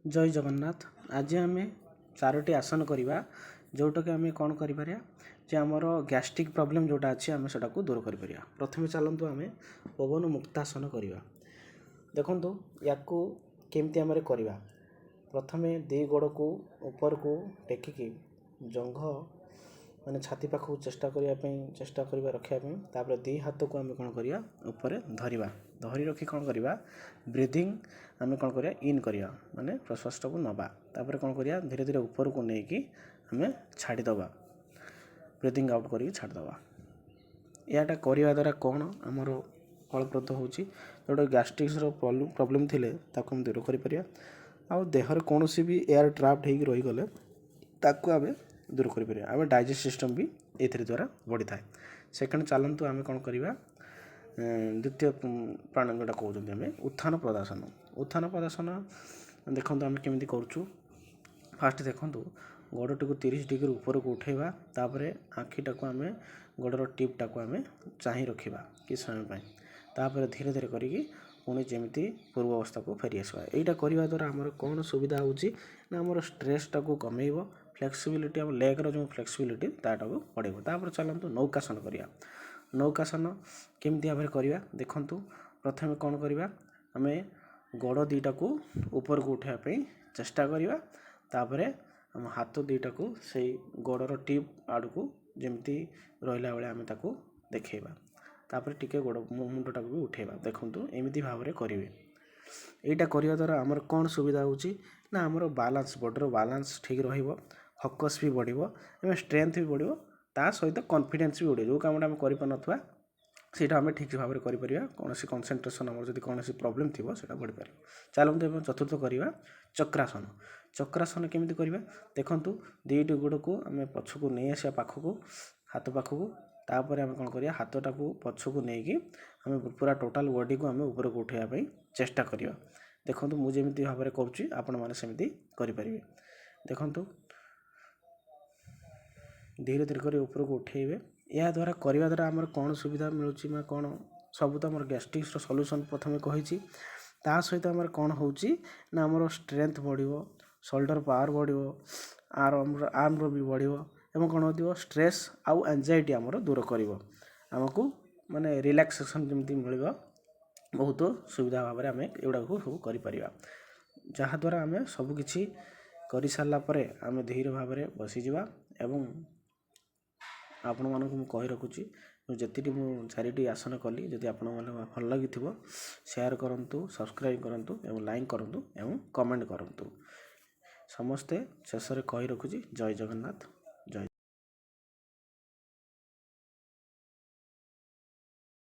जय जगन्नाथ। आज आम चारोटी आसन करवा जोटा आम कौन करें आमर गैस्ट्रिक प्रॉब्लम जोटा अच्छे आम से दूर कर प्रथम चलतु आम पवन मुक्तासन करवा। देखु या केमती आम करवा प्रथम दी गोड़ को ऊपर को टेकिकी जंघ माने छाती पाखक चेष्टा करवा रखापी दी हाथ को आम कौन करवा ऊपर धरवा धरी रखी कौन करवा ब्रीथिंग आम कौन करवा इन करवा माने प्रश्वास को नवा तापर कौन करवा धीरे धीरे ऊपर को लेकिन आम छाड़ीदबा ब्रीथिंग आउट करके छाड़ीदबा। यहाँ करने द्वारा कौन आमर फलप्रद हो जोटा गैस्ट्रिक्स प्रॉब्लम थिले ताको हम दूर कर आउ देहर कौन भी एयर ट्राप्ड हो रहीगले ताको आम दूर कर आम डाइजेस्ट सिस्टम भी ये द्वारा बढ़ी थाए। सेकेंड चलतु आम कौन करवा द्वितीय प्राणायाम जोटा कहते हैं उत्थान प्रदासन। उत्थान प्रदासन देखो आम केमी करूँ फास्ट देखु गोड़टी को 30 डिग्री ऊपर को उठेवा तापर आखिटा को आम गोड़र टिप्टा को आम चाह रखा कि समय तापर धीरे धीरे करी पुणी जमी पूर्व अवस्था को फेरी आसवा। यहाँ करने द्वारा आमर कौन सुविधा होना आमर स्ट्रेसटा को कमेब फ्लेक्सिबिलिटी आम लेग्र जो फ्लेक्सिबिलिटी ताटा को बढ़ेब। तापर चलतु नौकासन करिया। नौकासन केमती भाव करवा देखु प्रथम कौन करवा आम गोड़ दीटा को ऊपर को उठाइवाई चेष्टा करवा तापर आम हाथ दीटा को से गोड़र टिप आड़ को जमी रहा बेले आम ताको देखा तापर टिके गोड़ मुंडटा को भी उठेवा। देखु एमती भाव में करेंगे। यहाँ करने द्वारा आमर कौन सुविधा होना आमर बालांस बॉडीर बालांस ठीक फोकस भी बढ़ एवं स्ट्रेंथ भी बढ़ ता सहित कॉन्फिडेंस भी बढ़े जो कमटा आम कर सीटा आम ठीक भाव में करें कौन कंसंट्रेशन आम जब कौन प्रॉब्लम थी बढ़ पार। चलते एवं चतुर्थ करवा चक्रासन। चक्रासन केमी करवा देखु दीटी गोड़ को आम पछक नहीं आसा पाखक हाथ पाखक तापर आम कौन करवा हाथटा को पछक नहीं आम पूरा टोटाल बॉडी को आम ऊपर को उठाइवाई चेष्टा करवा। देखु मुझे भाव में करमती करें देखु धीरे धीरे कर ऊपर को उठेबे। या द्वारा करने द्वारा आमर कौन सुविधा मिलूँ कौन सब तो आम गैस्ट्रिक्स सॉल्यूशन प्रथम कही ता सहित आमर कौन होना आमर स्ट्रेंथ बढ़ शोल्डर पावर बढ़ आर्मर भी बढ़ एवं कौन हो स्ट्रेस आउ एंजाइटी आमर दूर कर आमको माने रिलैक्सेशन जमी मिल बहुत सुविधा भाव में आम एगुड़ा सब कर जहाँद्वारा आम सबकि कर सारापर आम धीरे भाव में बसीजा एवं आपण मानक मु कहि रखुची जेतिटी मु चारिटी आसन कली जदि आपण माने भल लगी शेयर करंतु सब्सक्राइब करंतु एवं लाइक करंतु एवं कमेंट करंतु। समस्ते शेष में कहि रखुची जय जगन्नाथ।